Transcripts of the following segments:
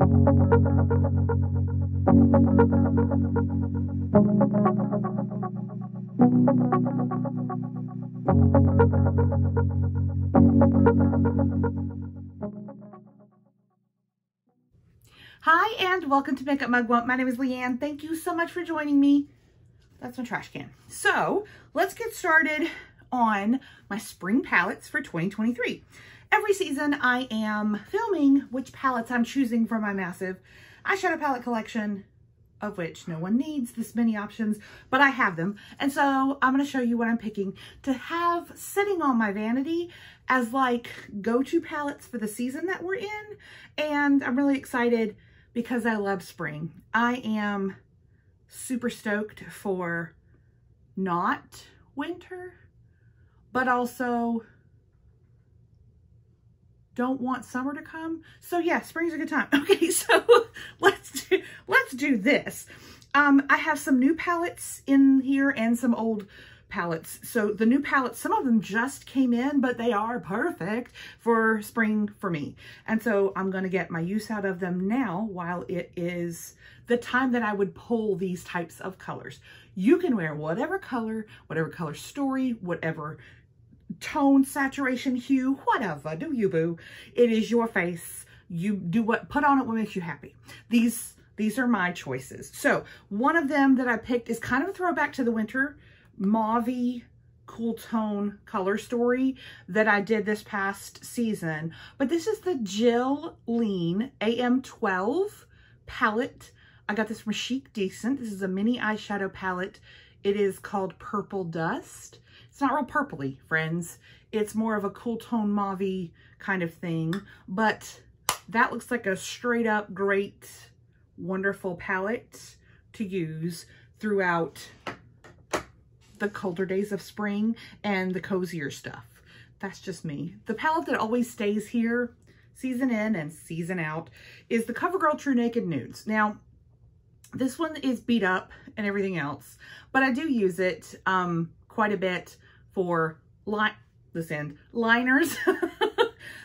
Hi, and welcome to Makeup Mugwump. My name is Leanne. Thank you so much for joining me. That's my trash can. So let's get started on my spring palettes for 2023. Every season I am filming which palettes I'm choosing for my massive eyeshadow palette collection, of which no one needs this many options, but I have them. And so I'm going to show you what I'm picking to have sitting on my vanity as like go-to palettes for the season that we're in. And I'm really excited because I love spring. I am super stoked for not winter, but also don't want summer to come. So yeah, spring's a good time. Okay, so let's do this. I have some new palettes in here and some old palettes. So the new palettes, some of them just came in, but they are perfect for spring for me. And so I'm going to get my use out of them now while it is the time that I would pull these types of colors. You can wear whatever color story, whatever tone, saturation, hue, whatever, do you boo. It is your face. You do put on it what makes you happy. These are my choices. So one of them that I picked is kind of a throwback to the winter mauve-y cool tone color story that I did this past season. But this is the Jill Lean AM12 palette. I got this from Chic Decent. This is a mini eyeshadow palette. It is called Purple Dust. It's not real purpley, friends. It's more of a cool tone mauve-y kind of thing. But that looks like a straight up great, wonderful palette to use throughout the colder days of spring and the cozier stuff. That's just me. The palette that always stays here season in and season out is the CoverGirl True Naked Nudes. Now, this one is beat up and everything else, but I do use it quite a bit for liners.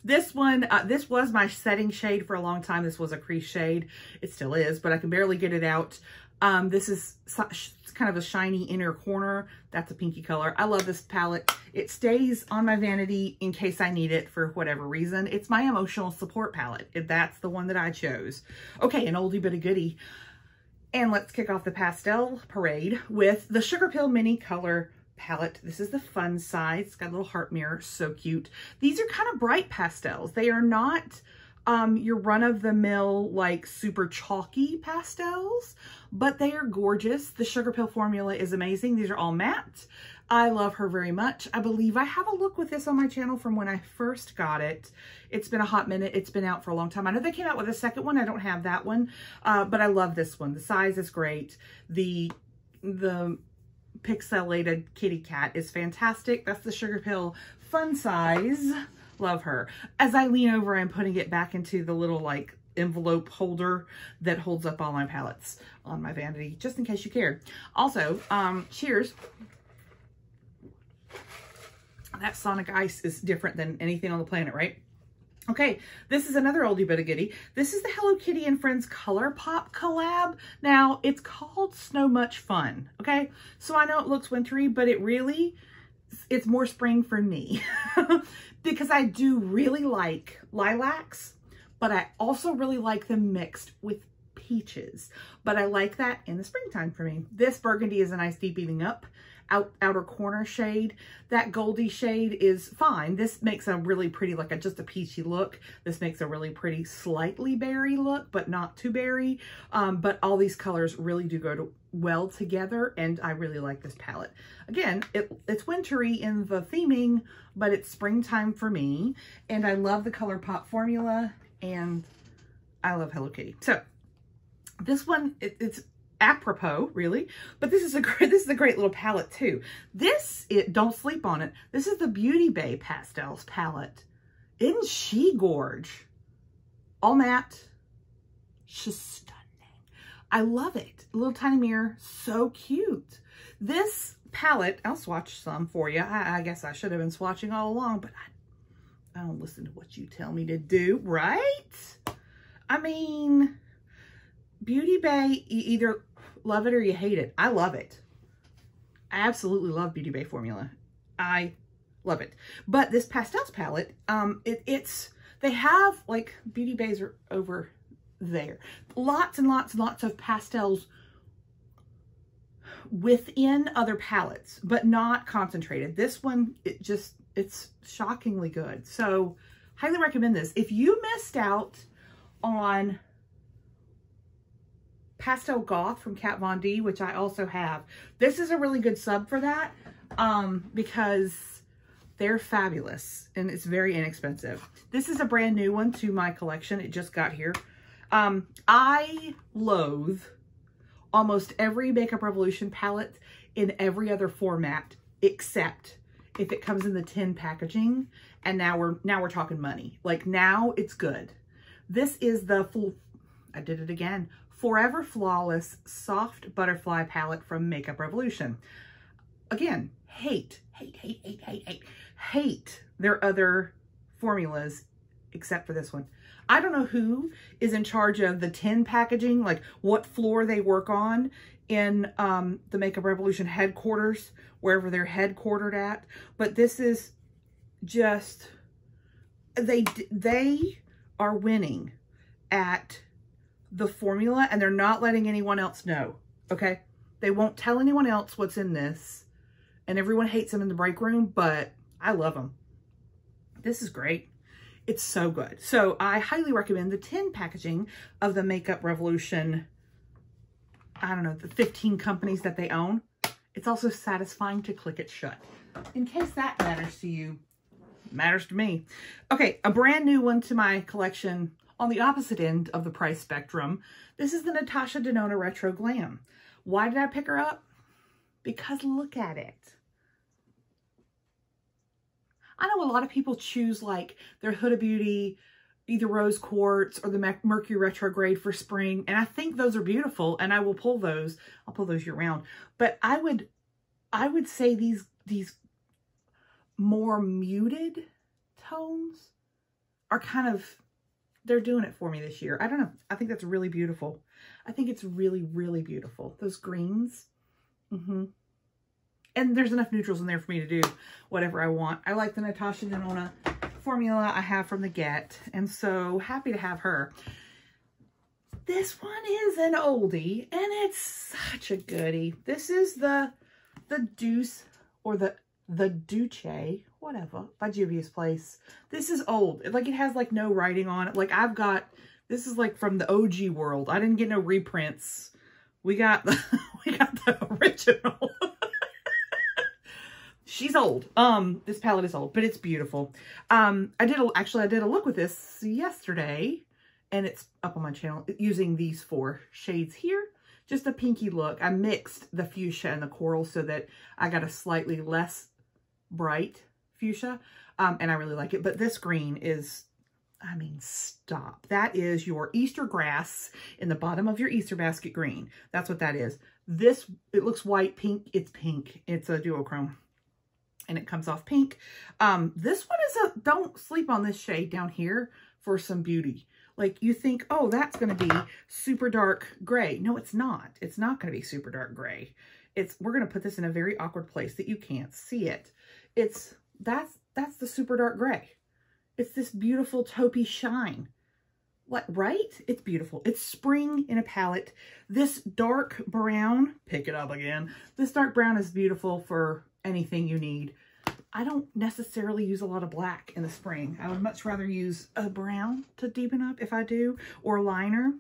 This one, this was my setting shade for a long time. This was a crease shade. It still is, but I can barely get it out. This is kind of a shiny inner corner. That's a pinky color. I love this palette. It stays on my vanity in case I need it for whatever reason. It's my emotional support palette. That's the one that I chose. Okay, an oldie but a goodie. And let's kick off the pastel parade with the Sugar Pill Mini Color palette. This is the fun size. It's got a little heart mirror. So cute. These are kind of bright pastels. They are not your run-of-the-mill, like super chalky pastels, but they are gorgeous. The Sugar Pill formula is amazing. These are all matte. I love her very much. I believe I have a look with this on my channel from when I first got it. It's been a hot minute. It's been out for a long time. I know they came out with a second one. I don't have that one, but I love this one. The size is great. The pixelated kitty cat is fantastic. That's the Sugar Pill fun size. Love her. As I lean over, I'm putting it back into the little like envelope holder that holds up all my palettes on my vanity, just in case you cared. Also, cheers. That Sonic Ice is different than anything on the planet, right? Okay, this is another oldie but a goodie. This is the Hello Kitty and Friends Color Pop collab. Now, it's called Snow Much Fun, okay? So I know it looks wintry, but it's more spring for me because I do really like lilacs, but I also really like them mixed with peaches. But I like that in the springtime for me. This burgundy is a nice deep eating up outer corner shade. That Goldie shade is fine. This makes a really pretty, like just a peachy look. This makes a really pretty, slightly berry look, but not too berry. But all these colors really do go well together, and I really like this palette. Again, it's wintry in the theming, but it's springtime for me, and I love the Color Pop formula, and I love Hello Kitty. So this one, it's apropos, really, but this is a great little palette too. Don't sleep on it. This is the Beauty Bay Pastels palette. Isn't she gorge? All matte. She's stunning. I love it. A little tiny mirror. So cute. This palette, I'll swatch some for you. I guess I should have been swatching all along, but I don't listen to what you tell me to do, right? I mean, Beauty Bay, you either love it or you hate it. I love it. I absolutely love Beauty Bay formula. I love it. But this Pastels palette, they have, like, Beauty Bays are over there. Lots and lots and lots of pastels within other palettes, but not concentrated. This one, it's shockingly good. So, highly recommend this. If you missed out on Pastel Goth from Kat Von D, which I also have, this is a really good sub for that, because they're fabulous and it's very inexpensive. This is a brand new one to my collection. It just got here. I loathe almost every Makeup Revolution palette in every other format except if it comes in the tin packaging, and now we're talking money. Like, now it's good. This is the I did it again, Forever Flawless Soft Butterfly palette from Makeup Revolution. Again, hate their other formulas except for this one. I don't know who is in charge of the tin packaging, like what floor they work on in the Makeup Revolution headquarters, wherever they're headquartered at. But this is just, they are winning at the formula, and they're not letting anyone else know, okay? They won't tell anyone else what's in this, and everyone hates them in the break room, but I love them. This is great. It's so good. So I highly recommend the tin packaging of the Makeup Revolution, I don't know, the 15 companies that they own. It's also satisfying to click it shut. In case that matters to you, matters to me. Okay, a brand new one to my collection on the opposite end of the price spectrum. This is the Natasha Denona Retro Glam. Why did I pick her up? Because look at it. I know a lot of people choose like their Huda Beauty, either Rose Quartz or the Mercury Retrograde for spring. And I think those are beautiful, and I will pull those. I'll pull those year round. But I would say these more muted tones are kind of, they're doing it for me this year. I don't know. I think that's really beautiful. I think it's really, really beautiful. Those greens. And there's enough neutrals in there for me to do whatever I want. I like the Natasha Denona formula I have from the Get, and so happy to have her. This one is an oldie, and it's such a goodie. This is the Deuce, or the Duce, whatever, by Juvia's Place. This is old. Like, it has like no writing on it. Like, I've got, this is like from the OG world. I didn't get no reprints. We got the original. She's old. This palette is old, but it's beautiful. I did a look with this yesterday, and it's up on my channel using these 4 shades here. Just a pinky look. I mixed the fuchsia and the coral so that I got a slightly less bright fuchsia, and I really like it. But this green is, I mean, stop. That is your Easter grass in the bottom of your Easter basket green. That's what that is. This, it looks white, pink. It's pink. It's a duochrome, and it comes off pink. This one is don't sleep on this shade down here for some beauty. Like, you think, oh, that's going to be super dark gray. No, it's not. It's not going to be super dark gray. We're going to put this in a very awkward place that you can't see it. That's the super dark gray. It's this beautiful taupey shine. What, right? It's beautiful. It's spring in a palette. This dark brown, pick it up again. This dark brown is beautiful for anything you need. I don't necessarily use a lot of black in the spring. I would much rather use a brown to deepen up if I do, or liner.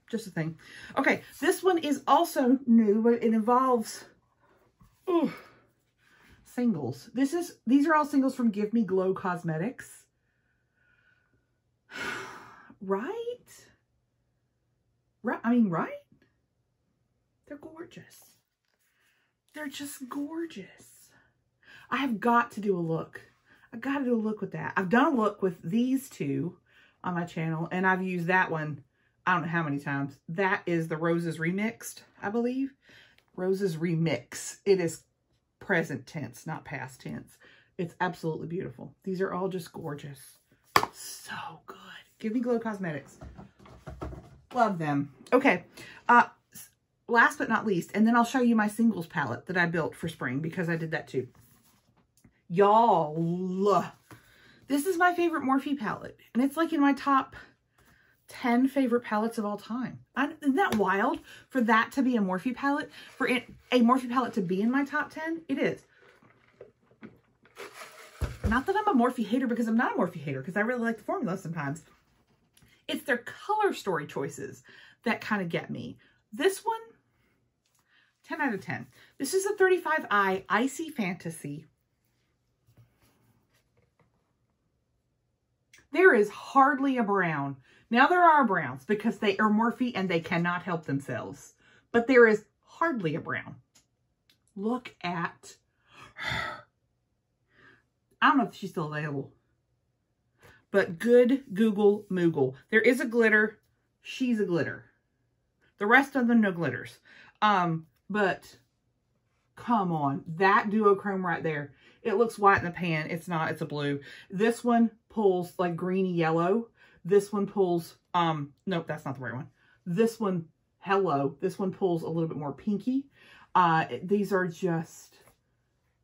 Just a thing. Okay, this one is also new, but it involves singles. These are all singles from Give Me Glow Cosmetics. Right? I mean, right? They're gorgeous. They're just gorgeous. I have got to do a look. I got to do a look with that. I've done a look with these 2 on my channel, and I've used that one, I don't know how many times. That is the Roses Remixed, I believe. Roses Remix. It is present tense, not past tense. It's absolutely beautiful. These are all just gorgeous. So good. Give Me Glow Cosmetics. Love them. Okay. Last but not least, and then I'll show you my singles palette that I built for spring because I did that too. Y'all, this is my favorite Morphe palette. And it's like in my top 10 favorite palettes of all time. Isn't that wild for that to be a Morphe palette? For a Morphe palette to be in my top 10? It is. Not that I'm a Morphe hater, because I'm not a Morphe hater, because I really like the formula sometimes. It's their color story choices that kind of get me. This one, 10 out of 10. This is a 35i Icy Fantasy. There is hardly a brown. Now there are browns because they are Morphe and they cannot help themselves. But there is hardly a brown. Look at her. I don't know if she's still available. But good Google Moogle. There is a glitter. She's a glitter. The rest of them, no glitters. But come on. That duochrome right there. It looks white in the pan. It's not. It's a blue. This one pulls like greeny yellow. This one pulls, nope, that's not the right one. This one, hello. This one pulls a little bit more pinky. These are just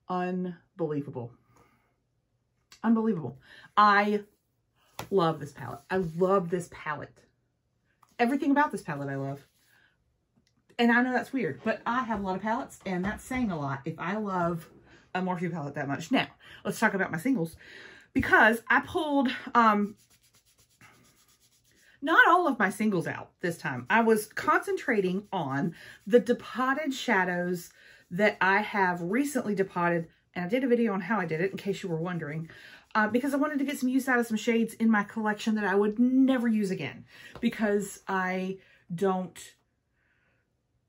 unbelievable. Unbelievable. I love this palette. I love this palette. Everything about this palette I love. And I know that's weird, but I have a lot of palettes, and that's saying a lot if I love a Morphe palette that much. Now, let's talk about my singles. Because I pulled not all of my singles out this time. I was concentrating on the depotted shadows that I have recently depotted. And I did a video on how I did it, in case you were wondering. Because I wanted to get some use out of some shades in my collection that I would never use again. Because I don't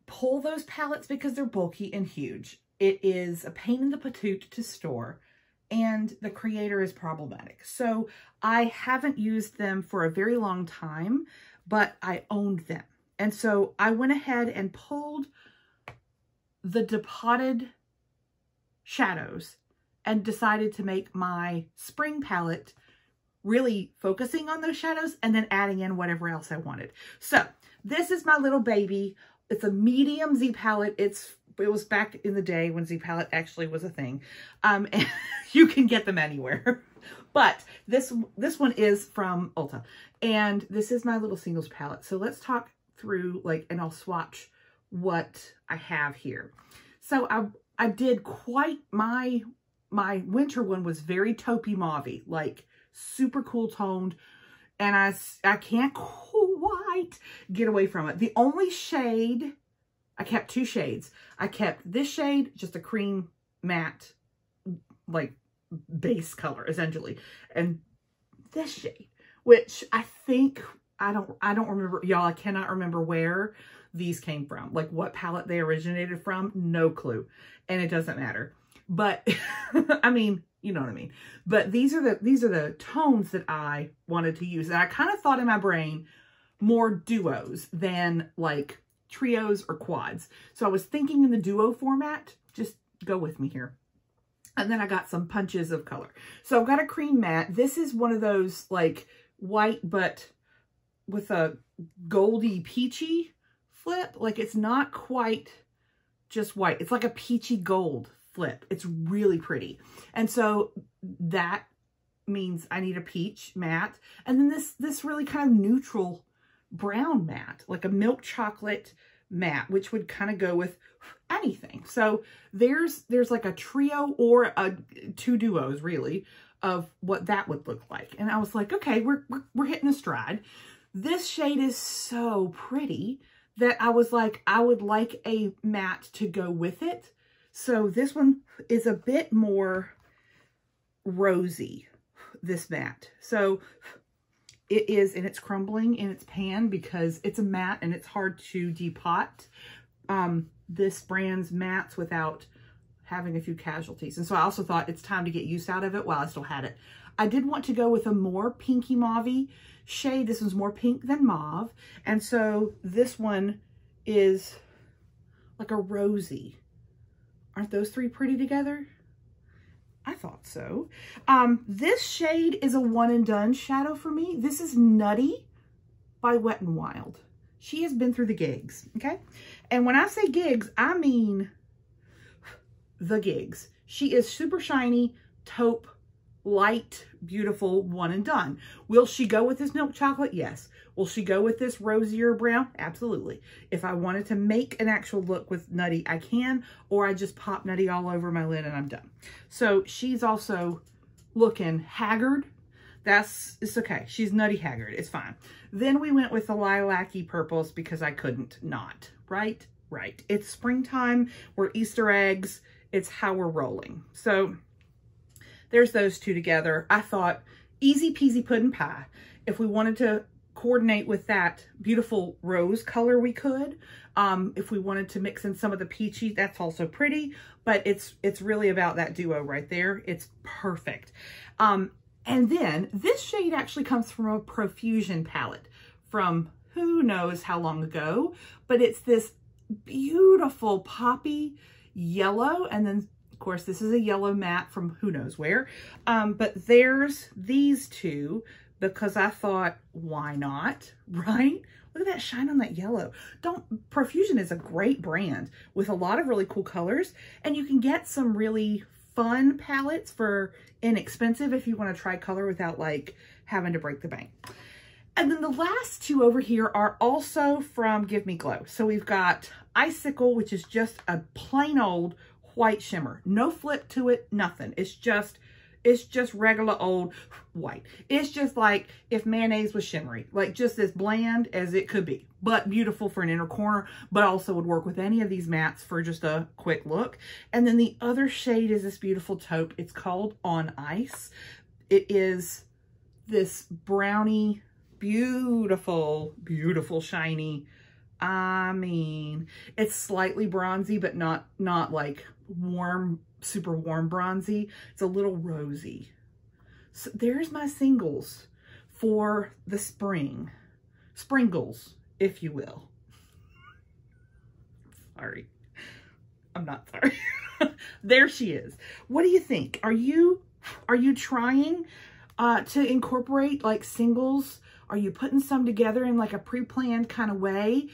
pull those palettes because they're bulky and huge. It is a pain in the patoot to store. And the creator is problematic. So I haven't used them for a very long time, but I owned them. And so I went ahead and pulled the depotted shadows and decided to make my spring palette really focusing on those shadows and then adding in whatever else I wanted. So this is my little baby. It's a medium Z palette. It was back in the day when Z palette actually was a thing. And you can get them anywhere. But this one is from Ulta. And this is my little singles palette. So let's talk through, and I'll swatch what I have here. So I did quite, my winter one was very taupey mauvey, like super cool toned. And I can't quite get away from it. The only shade, I kept two shades. I kept this shade, just a cream matte, base color, essentially. And this shade, which I think, I don't remember, y'all, I cannot remember where these came from. Like what palette they originated from, no clue. And it doesn't matter. But, I mean, you know what I mean. But these are the tones that I wanted to use. And I kind of thought in my brain more duos than like trios or quads. So I was thinking in the duo format. Just go with me here. And then I got some punches of color. So I've got a cream matte. This is one of those like white, but with a goldy peachy flip. Like it's not quite just white. It's like a peachy gold flip. It's really pretty. And so that means I need a peach matte. And then this really kind of neutral brown matte, like a milk chocolate matte, which would kind of go with anything. So there's like a trio or two duos really of what that would look like. And I was like, okay, we're hitting a stride. This shade is so pretty that I was like, I would like a matte to go with it. So this one is a bit more rosy, this matte. So it is, and it's crumbling in its pan because it's a matte and it's hard to depot this brand's mattes without having a few casualties. And so I also thought it's time to get use out of it while I still had it. I did want to go with a more pinky mauve-y shade. This one's more pink than mauve. And so this one is like a rosy. Aren't those three pretty together? I thought so. This shade is a one and done shadow for me. This is Nutty. by Wet n Wild. She has been through the gigs, okay? And when I say gigs, I mean the gigs. She is super shiny, taupe, light, beautiful, one and done. Will she go with this milk chocolate? Yes. Will she go with this rosier brown? Absolutely. If I wanted to make an actual look with Nutty, I can, or I just pop Nutty all over my lid and I'm done. So she's also looking haggard. It's okay. She's Nutty haggard. It's fine. Then we went with the lilac-y purples because I couldn't not, right? Right. It's springtime. We're Easter eggs. It's how we're rolling. So there's those two together. I thought easy peasy pudding pie. If we wanted to coordinate with that beautiful rose color, we could. If we wanted to mix in some of the peachy, that's also pretty, but it's really about that duo right there. It's perfect. And then this shade actually comes from a Profusion palette from who knows how long ago, but it's this beautiful poppy yellow. And then of course, this is a yellow matte from who knows where. But there's these two because I thought, why not, right? Look at that shine on that yellow. Profusion is a great brand with a lot of really cool colors, and you can get some really fun palettes for inexpensive if you want to try color without like having to break the bank. And then the last two over here are also from Give Me Glow. So we've got Icicle, which is just a plain old white shimmer. No flip to it, nothing. It's just regular old white. It's just like if mayonnaise was shimmery, like just as bland as it could be, but beautiful for an inner corner, but also would work with any of these mattes for just a quick look. And then the other shade is this beautiful taupe. It's called On Ice. It is this brownie, beautiful, beautiful, shiny. I mean, it's slightly bronzy, but not like warm, super warm bronzy. It's a little rosy. So there's my singles for the spring. Sprinkles, if you will. Sorry. I'm not sorry. There she is. What do you think? Are you trying to incorporate like singles? Are you putting some together in like a pre-planned kind of way?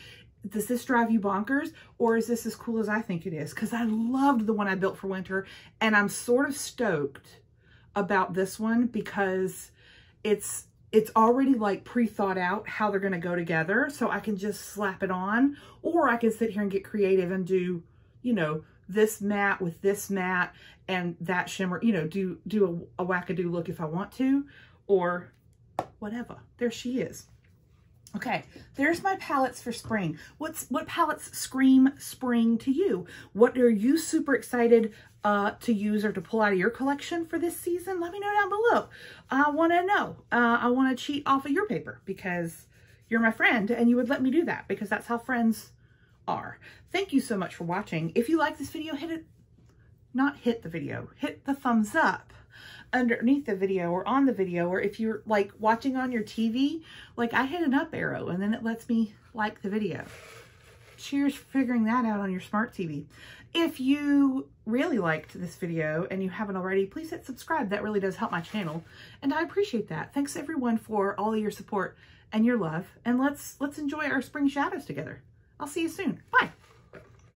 Does this drive you bonkers, or is this as cool as I think it is? Because I loved the one I built for winter, and I'm sort of stoked about this one because it's already like pre-thought out how they're going to go together, so I can just slap it on, or I can sit here and get creative and do, you know, this matte with this matte and that shimmer, you know, do a wackadoo look if I want to, or whatever. There she is. Okay, there's my palettes for spring. What palettes scream spring to you? What are you super excited to use or to pull out of your collection for this season? Let me know down below. I want to know. I want to cheat off of your paper because you're my friend and you would let me do that because that's how friends are. Thank you so much for watching. If you like this video, hit the thumbs up underneath the video or on the video, or if you're like watching on your TV, like I hit an up arrow and then it lets me like the video. Cheers for figuring that out on your smart TV. If you really liked this video and you haven't already, please hit subscribe. That really does help my channel and I appreciate that. Thanks everyone for all of your support and your love, and let's enjoy our spring shadows together. I'll see you soon. Bye.